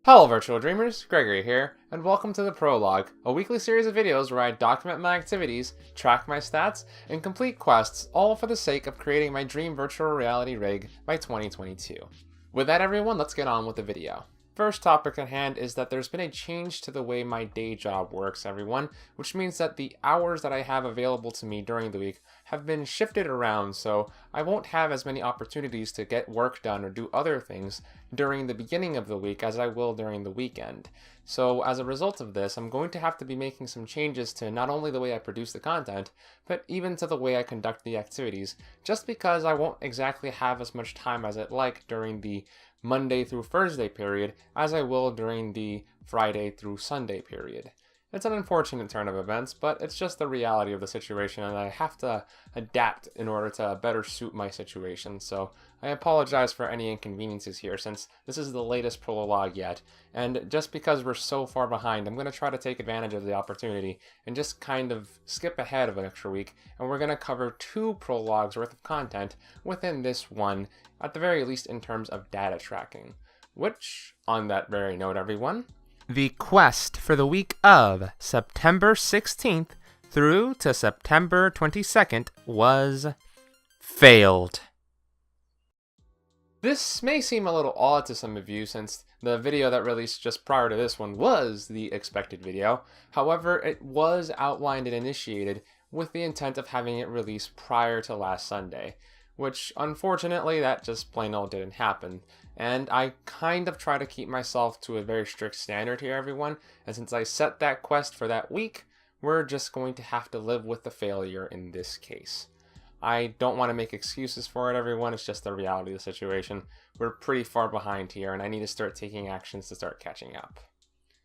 Hello virtual dreamers, Gregory here, and welcome to the Prologue, a weekly series of videos where I document my activities, track my stats, and complete quests, all for the sake of creating my dream virtual reality rig by 2022. With that everyone, let's get on with the video. First topic at hand is that there's been a change to the way my day job works, everyone, which means that the hours that I have available to me during the week have been shifted around, so I won't have as many opportunities to get work done or do other things during the beginning of the week as I will during the weekend. So as a result of this, I'm going to have to be making some changes to not only the way I produce the content, but even to the way I conduct the activities, just because I won't exactly have as much time as I'd like during the Monday through Thursday period as I will during the Friday through Sunday period. It's an unfortunate turn of events, but it's just the reality of the situation, and I have to adapt in order to better suit my situation. So I apologize for any inconveniences here, since this is the latest prologue yet, and just because we're so far behind, I'm going to try to take advantage of the opportunity and just kind of skip ahead of an extra week, and we're going to cover 2 prologues worth of content within this one, at the very least in terms of data tracking. Which, on that very note everyone, the quest for the week of September 16th through to September 22nd was failed. This may seem a little odd to some of you since the video that released just prior to this one was the expected video. However, it was outlined and initiated with the intent of having it released prior to last Sunday, which unfortunately that just plain old didn't happen. And I kind of try to keep myself to a very strict standard here, everyone, and since I set that quest for that week, we're just going to have to live with the failure in this case. I don't want to make excuses for it, everyone, it's just the reality of the situation. We're pretty far behind here, and I need to start taking actions to start catching up.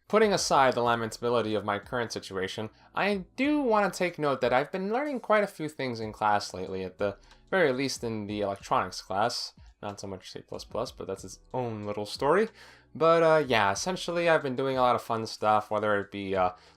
Putting aside the lamentability of my current situation, I do want to take note that I've been learning quite a few things in class lately, at the very least in the electronics class. Not so much C++, but that's its own little story. But yeah, essentially I've been doing a lot of fun stuff, whether it be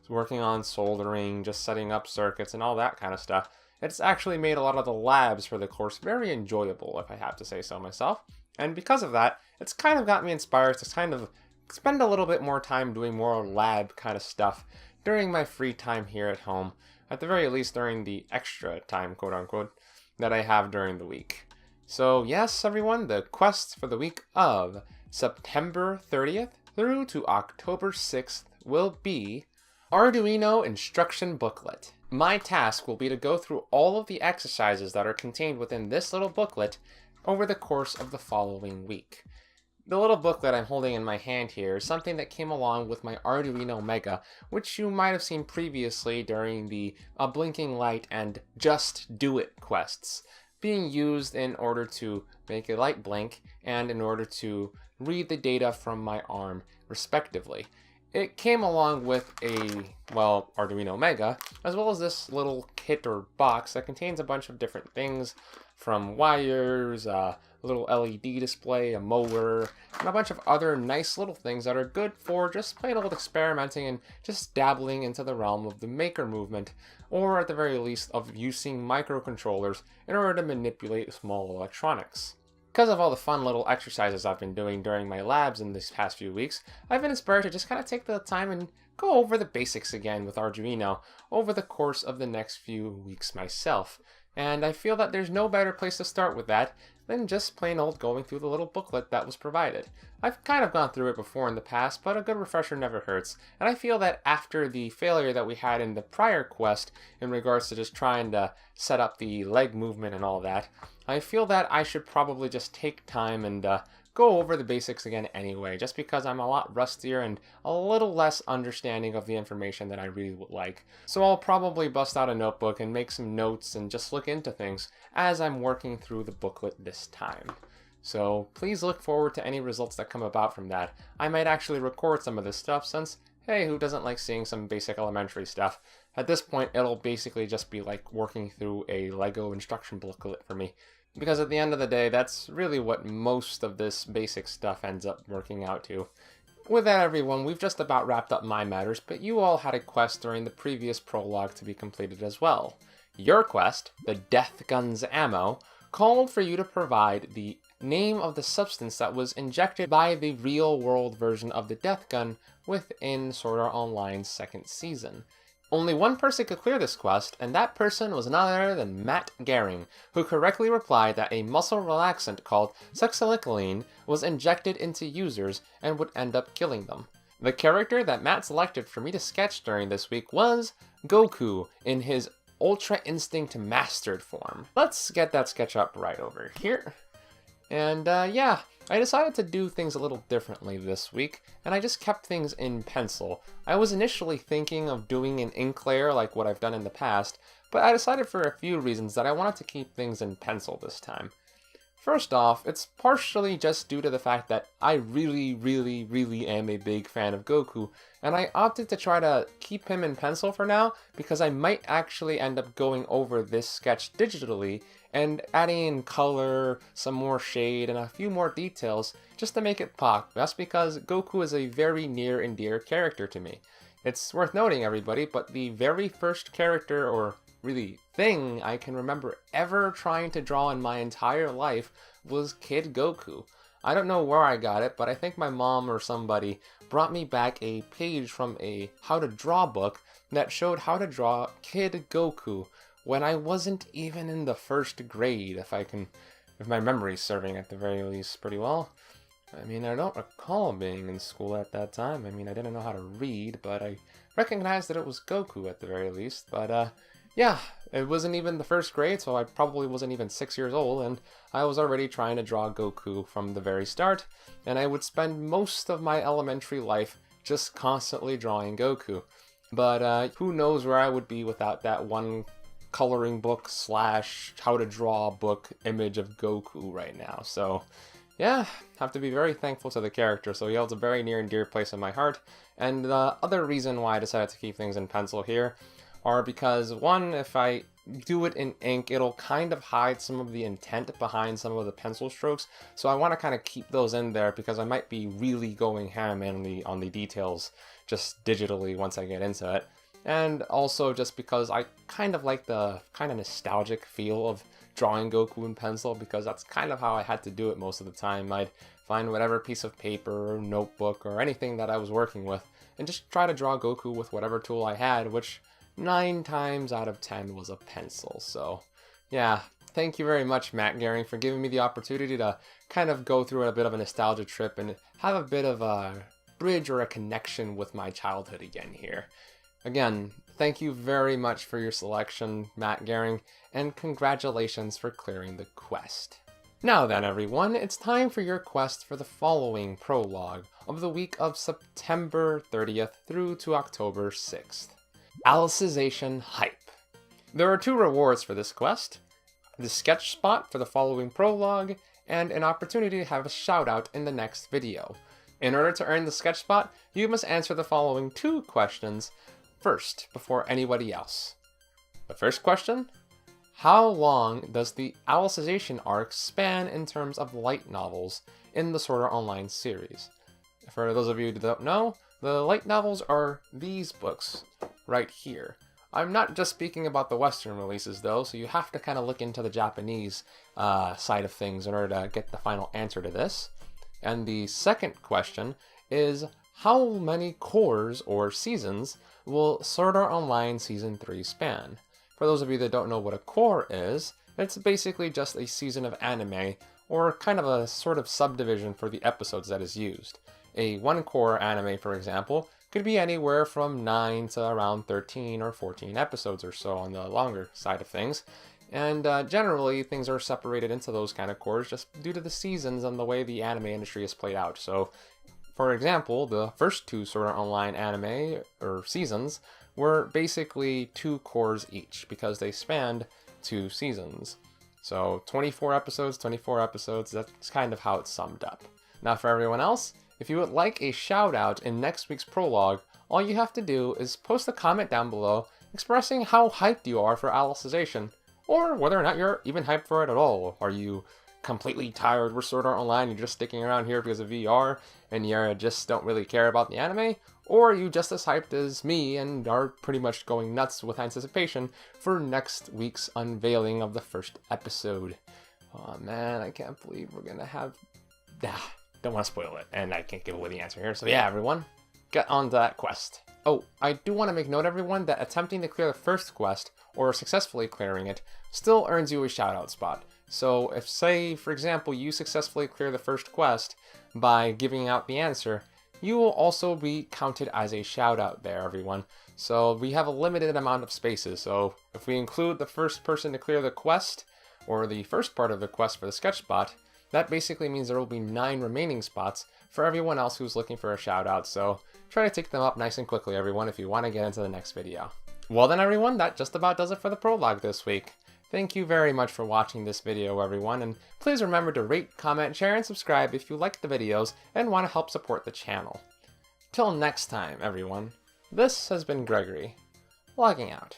working on soldering, just setting up circuits, and all that kind of stuff. It's actually made a lot of the labs for the course very enjoyable, if I have to say so myself. And because of that, it's kind of got me inspired to kind of spend a little bit more time doing more lab kind of stuff during my free time here at home, at the very least during the extra time, quote-unquote, that I have during the week. So yes, everyone, the quest for the week of September 30th through to October 6th will be Arduino Instruction Booklet. My task will be to go through all of the exercises that are contained within this little booklet over the course of the following week. The little booklet I'm holding in my hand here is something that came along with my Arduino Mega, which you might have seen previously during the Blinking Light and Just Do It quests, being used in order to make a light blink and in order to read the data from my arm, respectively. It came along with a, well, Arduino Mega, as well as this little kit or box that contains a bunch of different things, from wires, a little LED display, a mower, and a bunch of other nice little things that are good for just plain old experimenting and just dabbling into the realm of the maker movement, or at the very least of using microcontrollers in order to manipulate small electronics. Because of all the fun little exercises I've been doing during my labs in these past few weeks, I've been inspired to just kind of take the time and go over the basics again with Arduino over the course of the next few weeks myself. And I feel that there's no better place to start with that than just plain old going through the little booklet that was provided. I've kind of gone through it before in the past, but a good refresher never hurts. And I feel that after the failure that we had in the prior quest in regards to just trying to set up the leg movement and all that, I feel that I should probably just take time and go over the basics again anyway, just because I'm a lot rustier and a little less understanding of the information that I really would like. So I'll probably bust out a notebook and make some notes and just look into things as I'm working through the booklet this time. So please look forward to any results that come about from that. I might actually record some of this stuff since, hey, who doesn't like seeing some basic elementary stuff? At this point, it'll basically just be like working through a Lego instruction booklet for me. Because at the end of the day, that's really what most of this basic stuff ends up working out to. With that, everyone, we've just about wrapped up my matters, but you all had a quest during the previous prologue to be completed as well. Your quest, the Death Gun's Ammo, called for you to provide the name of the substance that was injected by the real-world version of the death gun within Sword Art Online's second season. Only one person could clear this quest, and that person was none other than Matt Gehring, who correctly replied that a muscle relaxant called succinylcholine was injected into users and would end up killing them. The character that Matt selected for me to sketch during this week was Goku in his Ultra Instinct Mastered form. Let's get that sketch up right over here. And yeah, I decided to do things a little differently this week, and I just kept things in pencil. I was initially thinking of doing an ink layer like what I've done in the past, but I decided for a few reasons that I wanted to keep things in pencil this time. First off, it's partially just due to the fact that I really am a big fan of Goku, and I opted to try to keep him in pencil for now because I might actually end up going over this sketch digitally and adding in color, some more shade, and a few more details just to make it pop. That's because Goku is a very near and dear character to me. It's worth noting, everybody, but the very first character, or really thing I can remember ever trying to draw in my entire life was Kid Goku. I don't know where I got it, but I think my mom or somebody brought me back a page from a how to draw book that showed how to draw Kid Goku when I wasn't even in the first grade, if my memory's serving at the very least pretty well. I mean, I don't recall being in school at that time. I mean, I didn't know how to read, but I recognized that it was Goku at the very least. But yeah, it wasn't even the first grade, so I probably wasn't even 6 years old, and I was already trying to draw Goku from the very start, and I would spend most of my elementary life just constantly drawing Goku. But who knows where I would be without that one coloring book / how to draw book image of Goku right now. So yeah, have to be very thankful to the character, so he holds a very near and dear place in my heart. And the other reason why I decided to keep things in pencil here are because, one, if I do it in ink, it'll kind of hide some of the intent behind some of the pencil strokes, so I want to kind of keep those in there because I might be really going ham on the details just digitally once I get into it. And also just because I kind of like the kind of nostalgic feel of drawing Goku in pencil, because that's kind of how I had to do it most of the time. I'd find whatever piece of paper or notebook or anything that I was working with and just try to draw Goku with whatever tool I had, which 9 times out of 10 was a pencil. So yeah, thank you very much, Matt Gehring, for giving me the opportunity to kind of go through a bit of a nostalgia trip and have a bit of a bridge or a connection with my childhood again here. Again, thank you very much for your selection, Matt Gehring, and congratulations for clearing the quest. Now then, everyone, it's time for your quest for the following prologue of the week of September 30th through to October 6th. Alicization Hype. There are 2 rewards for this quest: the sketch spot for the following prologue, and an opportunity to have a shout out in the next video. In order to earn the sketch spot, you must answer the following 2 questions first, before anybody else. The first question: how long does the Alicization arc span in terms of light novels in the Sword Art Online series? For those of you who don't know, the light novels are these books right here. I'm not just speaking about the Western releases though, so you have to kind of look into the Japanese side of things in order to get the final answer to this. And the second question is, how many cores or seasons will Sword Art Online Season 3 span? For those of you that don't know what a core is, it's basically just a season of anime, or kind of a sort of subdivision for the episodes that is used. A 1-core anime, for example, could be anywhere from 9 to around 13 or 14 episodes or so on the longer side of things. And generally, things are separated into those kind of cores just due to the seasons and the way the anime industry is played out. So, for example, the first 2 Sword Art Online anime, or seasons, were basically 2 cores each, because they spanned 2 seasons. So 24 episodes, that's kind of how it's summed up. Now for everyone else, if you would like a shout out in next week's prologue, all you have to do is post a comment down below expressing how hyped you are for Alicization, or whether or not you're even hyped for it at all. Are you completely tired with Sword Art Online, you're just sticking around here because of VR, and you just don't really care about the anime? Or are you just as hyped as me and are pretty much going nuts with anticipation for next week's unveiling of the first episode? Oh man, I can't believe we're gonna have... don't want to spoil it, and I can't give away the answer here. So yeah, everyone, get on to that quest. Oh, I do want to make note, everyone, that attempting to clear the first quest, or successfully clearing it, still earns you a shoutout spot. So if, say, for example, you successfully clear the first quest by giving out the answer, you will also be counted as a shoutout there, everyone. So we have a limited amount of spaces, so if we include the first person to clear the quest, or the first part of the quest for the sketch spot, that basically means there will be 9 remaining spots for everyone else who's looking for a shoutout, so try to take them up nice and quickly, everyone, if you want to get into the next video. Well then, everyone, that just about does it for the prologue this week. Thank you very much for watching this video, everyone, and please remember to rate, comment, share, and subscribe if you like the videos and want to help support the channel. Till next time, everyone, this has been Gregory, logging out.